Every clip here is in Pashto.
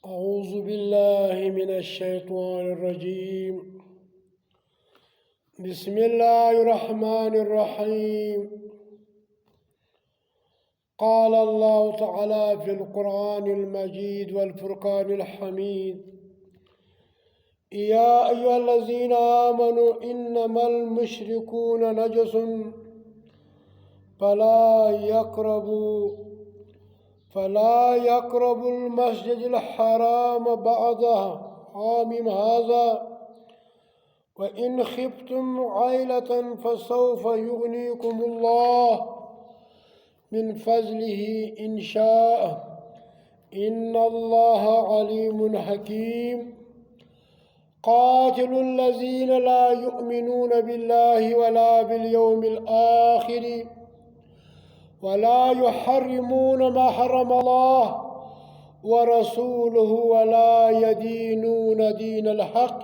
أعوذ بالله من الشيطان الرجيم. بسم الله الرحمن الرحيم. قال الله تعالى في القرآن المجيد والفرقان الحميد: يا أيها الذين آمنوا إنما المشركون نجس فلا يقربوا المسجد الحرام بعد عامهم هذا وإن خفتم عيلة فسوف يغنيكم الله من فضله إن شاء إن الله عليم حكيم. قاتلوا الذين لا يؤمنون بالله ولا باليوم الآخر ولا يحرمون ما حرم الله ورسوله ولا يدينون دين الحق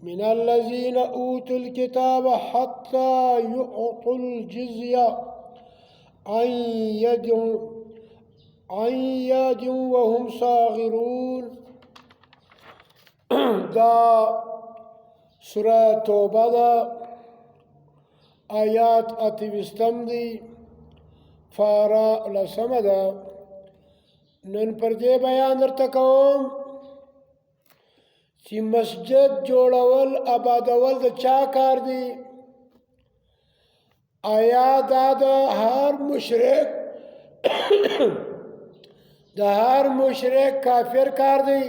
من الذين أوتوا الكتاب حتى يعطوا الجزية عن يد وهم صاغرون. دا سورة توبة دا آيات اتوستم دی فارا لسم دا. نن پر دې بیان درته کوم چې مسجد جوړول آبادول د چا کار دی. آیا دا د هر مشرک کافر کار دی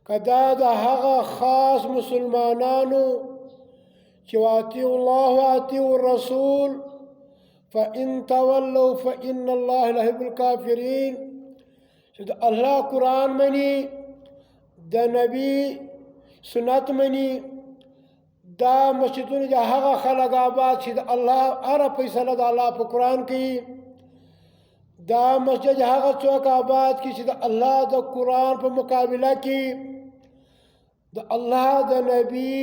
کدا د هغه خاص مسلمانانو چې واطیعوا الله واطیعوا الرسول فإن تولوا فإن الله لا يحب الكافرين. چې الله قرآن مني د نبی سنت مني دا مسجدونه د هغه خلک آباد چې د الله هره فیصله د الله په قرآن کې. دا مسجد هغه څوک آباد کې چې د الله د قرآن په مقابله کې د الله د نبی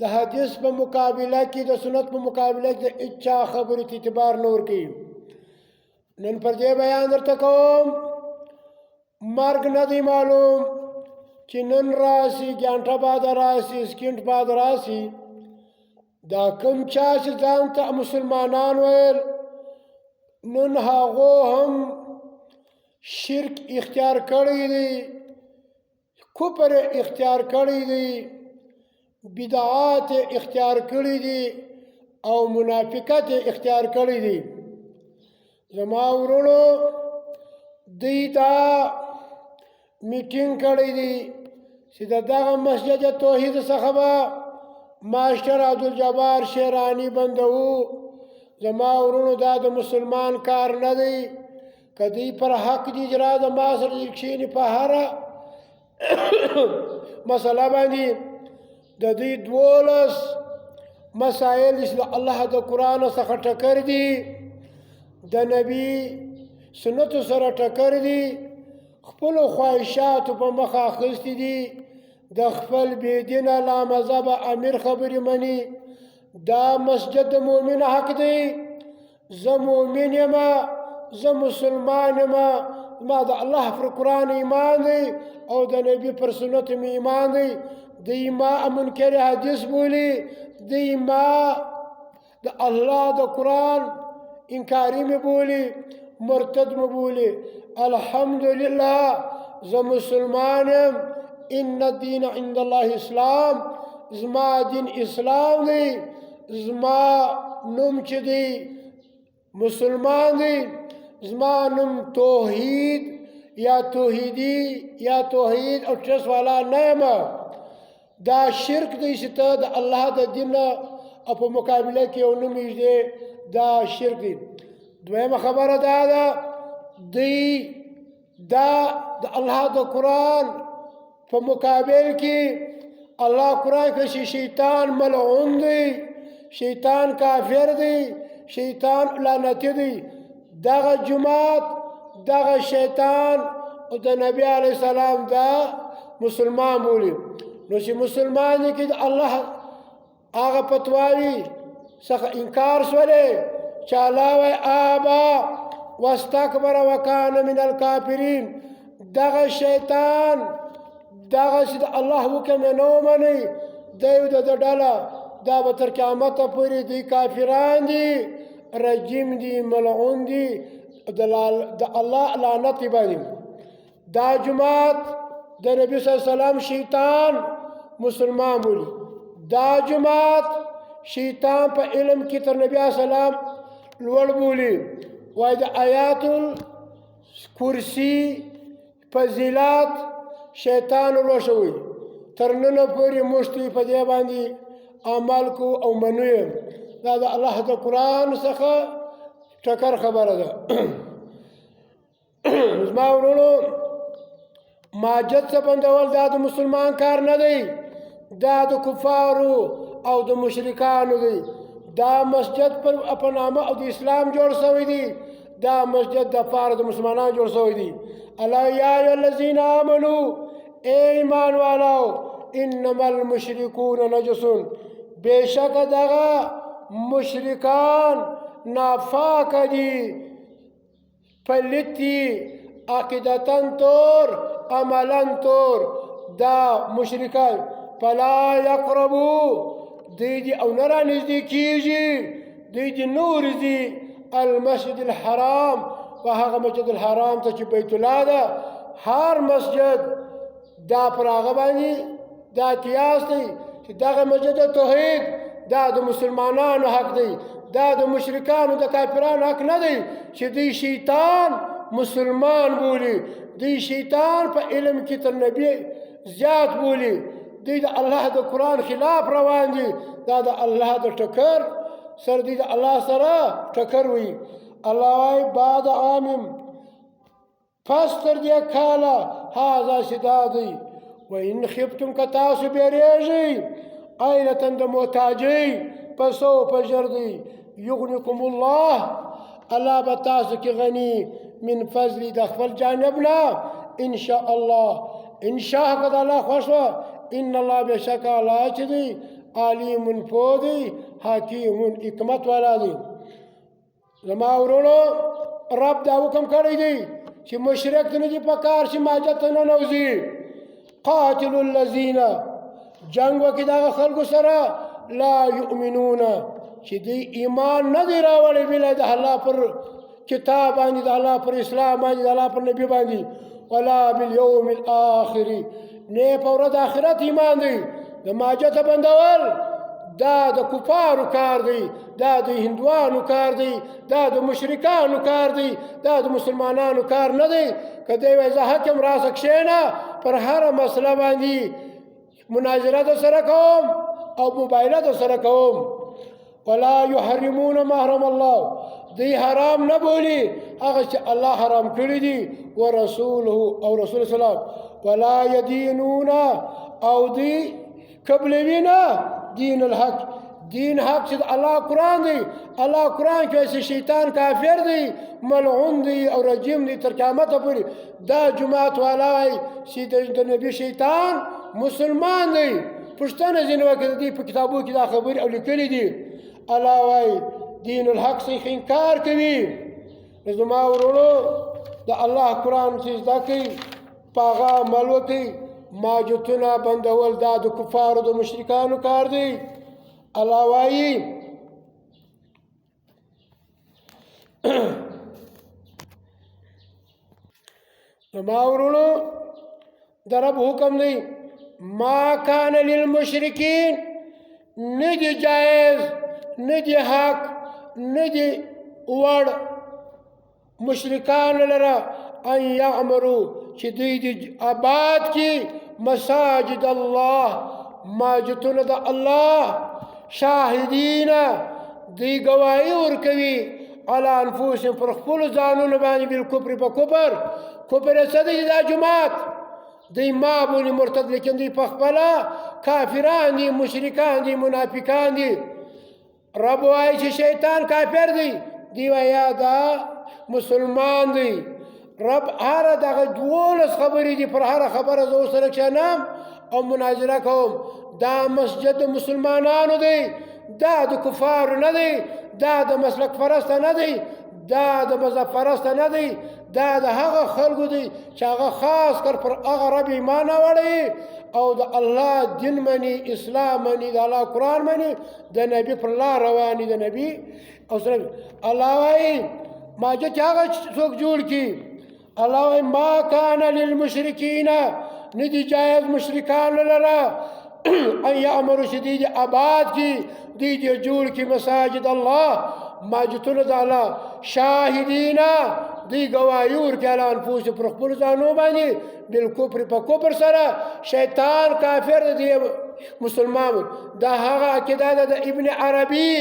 د حدیث په مقابله کې د سنت په مقابله کې د اچا خبرو ته اعتبار نه ورکوي. نن پر دې بیان درته کوم مرګ نه دی معلوم چې نن راسي ګنټه بعد راسي سکینټ بعد راسي. دا کوم چا چې ځان ته مسلمانان ویل نن هغه هم شرک اختیار کړی دی، کفر اختیار کړی دی، بدعات اختیار کړی دي او منافقت اختیار کړی دي. زما ورونو دوی دا میټینګ کړی دی چې دغه مسجد توحید څخه به ماسټر عبدالجبار شیرانی بندوو. زما ورونو دا د مسلمان کار نه دی. که دوی پر حق دي اجرا د ما سره کښېني په هره مسله باندې د دوی 12 مسائل چې د الله د قرآن څخه ټکر دي، د نبی سنتو سره ټکر دي، خپلو خواهشاتو په مخ اخیستي دي، د خپل بېدینه لامذهبه امیر خبرې مني. دا مسجد د مؤمن حق دی. زه مؤمن یم، زه مسلمان یم، ما د الله پر قرآن ایمان دی او د نبی پر سنت مې ایمان دی. دی ما منکر حدیث بولی، دی ما د الله د قرآن انکاری می بولی، مرتد می بولی. الحمدللہ زه مسلمانم. ان الدین عند الله اسلام. زما دین اسلام دی. زما نوم چې دی مسلمان دی. زما نوم توحید یا توحیدی یا توحید او ټرس والا نه یم. دا شرک دی چې ته د الله د دین او په مقابله کې یو نوم ایږدې، دا شرک دی. دویمه خبره دا ده دوی دا د الله د قرآن په مقابل کې الله قرآن کې شیطان ملعون دی، شیطان کافر دی، شیطان لعنتی دی. دغه جماعت دغه شیطان او د نبی علیه السلام دا مسلمان بولی. نو چې مسلمان دی که د الله هغه فتواوي څخه انکار سولې چې الله وایي آبا واستکبر وکان من الکافرین. دغه شیطان دغسې د الله حکم یې نه ومنئ دی د ده ډله دا به تر قیامته پورې دوی کافران دي رجیم دي ملعون دي د الله لعنت باندې دا جماعت د نبی صلی الله علیه وسلم شیطان مسلمان بولي دا جماعت شیطان په علم کې تر نبی علیه السلام لوړ بولي وایي د آیات الکرسي فضیلت شیطان ولوشوي تر ننه پورې موږ په دې باندې عمل کو او منو یې دا د الله د قرآن څخه ټکر خبره ده زما ورونو ماجد څه بندول دا د مسلمان کار نه دی دا د کفارو او د مشرکانو دی دا مسجد په نامه او د اسلام جوړ شوی دی دا مسجد د پاره د مسلمانانو جوړ شوی دی الله یا ایها الذین آمنو ای ایمان والو انما المشرکون نجس بیشک دغه مشرکان نافاک دي پلیتی عقیدتاً طور عملاً طور دا مشرکان فلا یقربو دی او نرا نزدی کیجی دی نور دی المسجد الحرام و هغه مسجد الحرام ته چې بیت الله ده هر مسجد دا پر هغه باندې دا قیاس دی چې دغه مسجد توحید دا د مسلمانانو حق دی دا د مشرکانو د کافرانو حق نه دی چې دی شیطان مسلمان بولی دی شیطان په علم کې تر نبی زیات بولی دی د الله د قرآن خلاف روان دي دا د الله د ټکر سر دی د الله سره ټکر وي الله وايي بعد عامم پس تر دې کاله هذا شدادي وإن خفتم كتاسو بیریږي عیلة د محتاجۍ پسو پژردي یغنکم الله الله به تاسو کې غني من فضل د خپل جانبنا ان شاء الله ان شاء قد الله خوشو ان الله بشک الله چې دی علیم پودي حکیم حکمت والا دی زما ورونو رب دا حکم کړی دی چې مشرک نه دي په کار چې ماجت نه نوځي قاتل الذين جنگ وکي دا خلکو سره لا يؤمنون چې دی ایمان نه دی راوړی بل د الله پر کتاب باندې د الله پر اسلام باندې د الله پر نبی باندې ولا باليوم الاخر نه په ورځ آخرت ایمان دی د ماجت بندول دا د کفارو کار دی دا د هندوانو کار دی دا د مشرکانو کار دی دا د مسلمانانو کار نه دی که دی وایي زه حکم راسه کښېنه پر هره مسله باندې مناظره در سره کوم او مبایله در سره کوم ولا يحرمون ما حرم الله دی حرام نه بولی هغه چې الله حرام کړي دي ورسوله او رسول سلام ولا يدينون او دی قبلوي نه دین الحق دین حق چې الله قرآن دی الله قرآن کې شیطان کافر دی ملعون دی او رجیم دی تر قیامته پورې دا جماعت والا وایي چې د نبي شیطان مسلمان دی پوښتنه ځینې وکړه دی په کتابو کې دا خبرې او لیکلي دي الله وایي دین الحق څخه انکار کوي زما ورونو د الله قرآن چې زده کوي په هغه عمل وکړي ماجتونه بندول دا د کفارو د مشرکانو کار دی الله وایي زما ورونو د رب حکم دی ما کان للمشرکین نه دی جایز نه دی حق نه دی وړ مشرکان لره ان یعمرو چې دوی د آباد کې مساجد الله ماجتونه د الله شاهدین دوی گواهی ورکوي علی انفسهم پر خپلو ځانونو باندې بالکفر په کفر څه دی دا جماعت دی ما بولي مرتد لیکن دی په خپله کافران دي مشرکان دي منافقان دي رب وایي چې شیطان کافر دی دی وایي دا مسلمان دی رب هر دغه 12 خبرې دي پر هر خبره زه سره کښېنم او مناظره کوم دا مسجد د مسلمانانو دی دا د کفارو نه دی دا د مسلک پرسته نه دی دا د مذهب پرسته نه دی، دا د هغه خلکو دی چې هغه خاص کر پر هغه رب ایمان راوړی او د الله دین مني، اسلام مني، د الله قرآن مني، د نبي پر لار روان دي، د نبي او سلام. الله وایي ماجه چې هغه څوک جوړ کړي، الله وایي ما کان للمشرکین ندی جایز مشرکان لره ان یامروا چې دی آباد کی دی جوړ کی مساجد الله ماجتونه د الله شاهدینا دی گواهی ورکړي علی انفسهم پر خپل ځانو باندې بالکفر په کفر سره شیطان کافر دی مسلمان. دا هغه عقیده ده د ابن عربي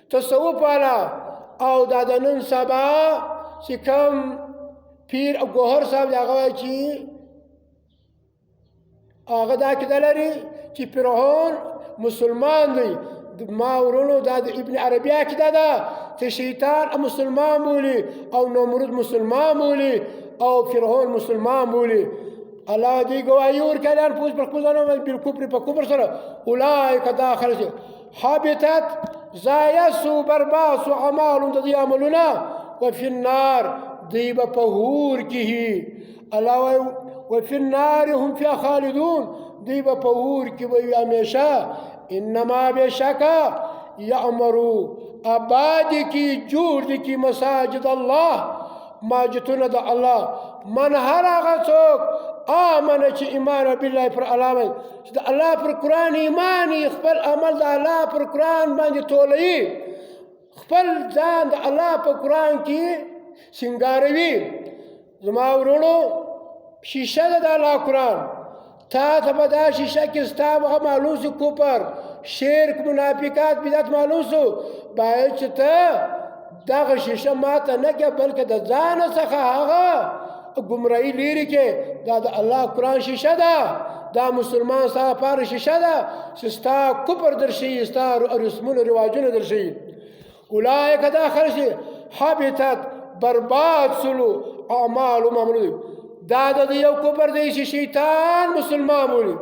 تصوف والا او دا د نن سبا چې کوم پیر ګوهر صاحب دی هغه وایي چې هغه دا عقیده لري چې فرعون مسلمان دی. ما ورونو دا د ابن عربي عقیده ده چې شیطان مسلمان بولي او نمرود مسلمان بولي او فرعون مسلمان بولي. الله دې ګواهي ورکړي انفس پر خپل ځانو باندې بالکفر په کفر سره اولئک داخل شي حبطت زایسو برباس اعمال د دې عملونه وفي النار دی په هور کې الله وفي النار هم فيها خالدون دی په هور کې وي همیشه. انما بشکا یامرو آباد کی جوړ کی مساجد الله ماجتونه د الله من هر هغه څوک آمن چې ایمان بالله پر علامه چې د الله پر قرآن ایمان خپل عمل د الله پر قرآن باندې تولوي، خپل ځان د الله په قرآن کې سنگاروي. زما ورونو شیشه ده د الله قرآن، تا ته به دا شیشه کې ستا هغه معلوم سو کفر شرک منافقات بدعت معلوم سو، باید چې ته دغه شیشه ماته نه کړې بلکې د ځان څخه هغه گمراهي لرې کړې. دا د الله قرآن شیشه ده، دا مسلمان ستا لپاره شیشه ده چې ستا کفر درشي، ستا رسمونه رواجونه درشي. اولئک داخل شي حبطت برباد سلو اعمال معمولو. دا د یو کفر دی چې شیطان مسلمان بولي.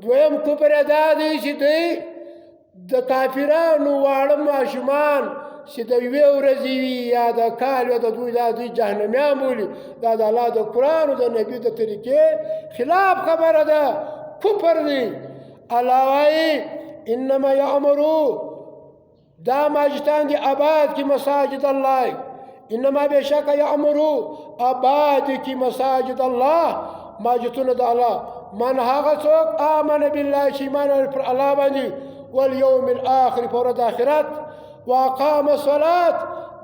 دویم کفر دا دی چې دی د کافرانو واړه ماشومان چې د یوې ورځې وي یا د کال یا د دوی دا دوی جهنمیان بولي. دا د الله د قرآن او د نبي د طریقې خلاف خبره ده، کفر دی. الله وایي انما یامرو دا ماجتان دی آباد کی مساجد الله، انما بشک یامرو آباد کی مساجد الله ماجتونه د الله من هغه څوک آمن بالله چې ایمان پر الله باندې والیوم الاخر پر ورځ آخرت واقام الصلاة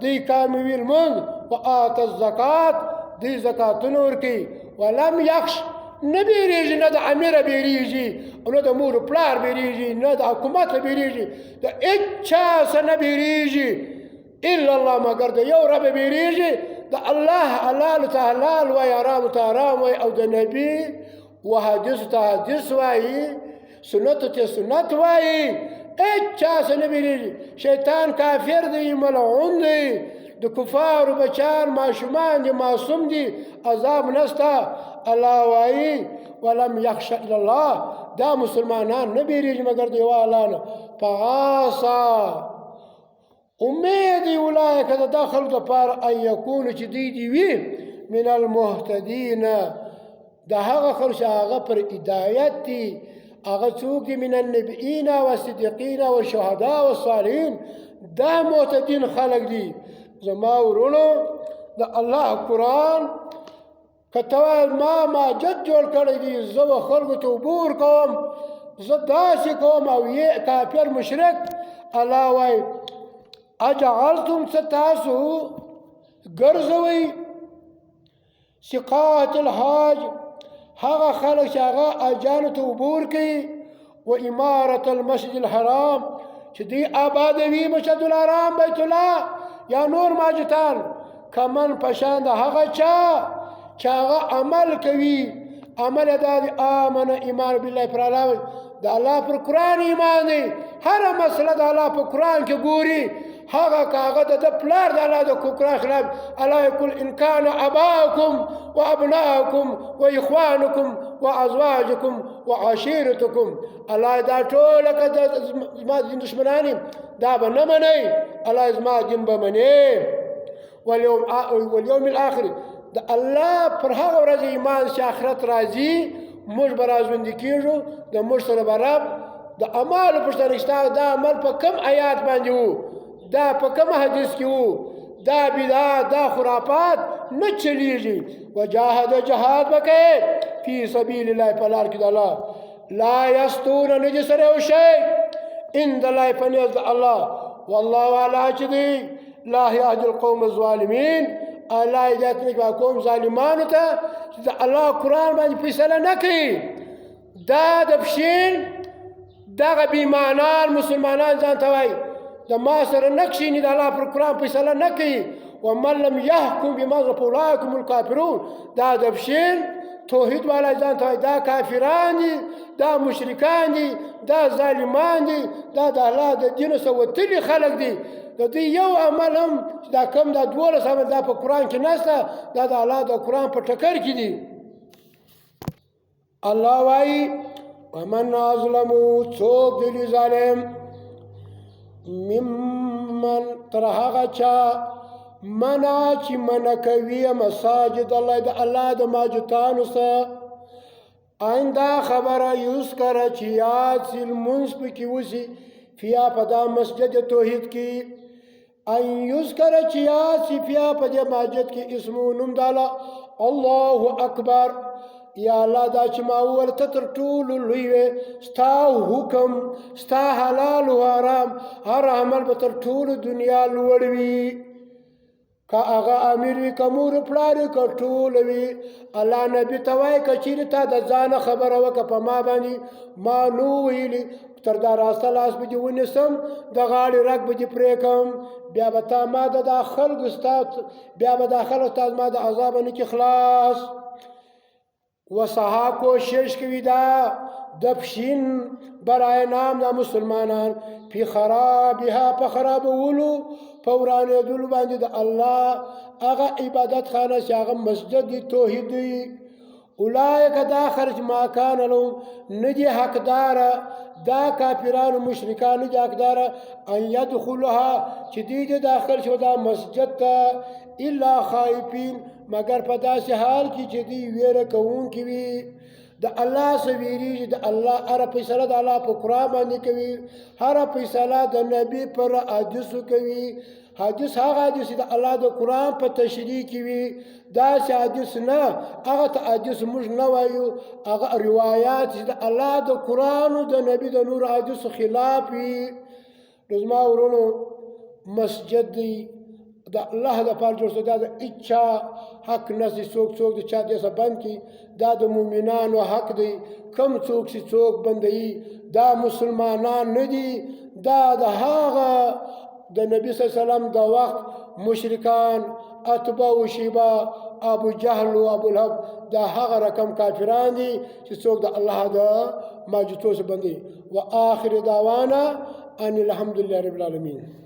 دی کاموي المنځ وآت الزکات دی زکاتونه ورکوي ولم یخش نه بیریږي، نه د امیر بیریږي نه د مور پلار بیریږي نه د حکومت بیریږي، د هیچا څخه نه بیریږي الا الله مگر د یو رب بیریږي. د الله حلال ته حلال وایي، حرام ته حرام وایي او د نبي و حدیث ته حدیث وایي، سنت ته سنت وایي. هیچا څخه نه بیریږي. شیطان کافر دی، ملعون دی، د کفارو بچان ماشومان دي، معصوم دي، عذاب نسته. الله وایي ولم یخش الا الله دا مسلمانان نه بیریږي مگر د یو الله نه. فعسا امید اولئک د داخل د پار ان یکونو چې دی وي من المهتدین د هغه خلک چې هغه پر هدایت دي. هغه څوک دي من النبیین والصدیقین والشهداء والصالحین، دا مهتدین خلک دي. زما ورونو د الله قرآن کته ما جد جوړ کړی دي، زه و خلکو ته عبور کوم، زه داسې کوم او یې کافر مشرک. الله وایي اجعلتم ستاسو ګرځوئ سقاط الحاج هغه خلک چې هغه اجانو ته عبور کوي و امارت المسجد الحرام چې دی آبادوي مسجد الحرام بیت الله یا نور ماجتان کمن پشان د هغه چا چې هغه عمل کوي. عمل دا دی آمن ایمان بالله پر الله د الله پر قرآن ایمان دی. هر مسله د الله په قرآن کې ګوري، هغه کاغه د پلار د الله د قرآن خلاف. الله یقول ان کان اباکم و ابناکم و اخوانکم و ازواجکم و عشیرتکم. الله دا ټول کده زما دین دشمنانی دا به نه منئ، الله زما دین به منئ. والیوم الاخر د الله پر هغه ورځ ایمان چې آخرت راځي موږ به راژوندي کېږو د موږ سره به رب د اعمالو پوښتنه ستا دا عمل په کوم آیات باندې و دا په کوم حدیث کې و دا بدعات دا خرافات نه چلیږي وجاهد جهاد وکړئ فی سبیل الله په لار کې د الله لا یستون نه دي سره یو شی عند الله په نزد د الله والله والا چې دی لا یهدي القوم الظالمین الله هدایت نه کوي قوم ظالمانو ته چې د الله قرآن باندې فیصله نه کوي دا د پښین دغه بېایمانان مسلمانان ځان ته وایي د ما سره نه کښېني د الله پر قرآن فیصله نه کوي ومن لم یحکم بما انزل فاولئک هم الکافرون دا د پښین توحید والا ځان ته وایي دا کافران دي دا مشرکان دي دا ظالمان دي دا د الله د دین څخه وتلي خلک دي د دوی یو عمل هم چې دا کم دا 12 عمل دا په قرآن کې نشته دا د الله د قرآن په ټکر کې دي الله وایي ومن اظلم څوک دی ظالم ممن تر هغه چا منع چې منع کوي مساجد الله د الله د ماجتانو څخه آئنده خبره یوز کړه چې یاد سي لمونځ پکې وشي فیا په دا مسجد توحید کې ان یوز کړه چې یاد سي فیا په دې مسجد کې اسمو نوم د الله الله اکبر یا الله دا چې ما وویل ته تر ټولو لوی وې ستا حکم ستا حلال و حرام هر عمل به تر ټولو دنیا لوړ وي که هغه امیر وي که مور پلار وي که ټول وي الله نبي ته وایي که چیرې تا د ځانه خبره وکړه په ما باندې ما نو ویلي تر دا راسته لاس به دې ونیسم د غاړې رګ به دې پرې کړم بیا به تا ما د دا خلکو ستا بیا به دا خلک ستا ما د عذابه نه کې خلاص وسها کوشش کوي دا د پښین برای نام د مسلمانان فی خرابها په خرابولو په ورانېدلو باندې د الله هغه عبادت خانه چې هغه مسجد توحید دی اولئک دا خرج ما کان لهم نه دي حقداره دا کافرانو مشرکان نه دي حقداره ان یدخلها چې دوی دې داخل شو دا مسجد ته الا خائفین مگر په داسې حال کې چې دوی ویره کوونکي وي د الله څخه ویریږي د الله هره فیصله د الله په قرآن باندې کوي هره فیصله د نبي پر حدیثو کوي حدیث هغه حدیث د الله د قرآن په تشریح کې وي داسې حدیث نه هغه ته حدیث موږ نه وایو هغه روایات چې د الله د قرآن او د نبي د نور حدیثو خلاف وي نو زما ورونو مسجد دی د الله د پاره جوړ شو دا د اچا حق نسی څوک د چا دې څخه بند کی دا د مؤمنانو حق دی کم څوک چې څوک بندوي دا مسلمانان نه دي دا د هغه د نبی صلی الله علیه وسلم د وخت مشرکان اتباع و شیبا ابو جهل و ابو لهب دا هغه رقم کافران دي چې څوک د الله د ماجتو څخه بندي و اخر دعوانا ان الحمد لله رب العالمین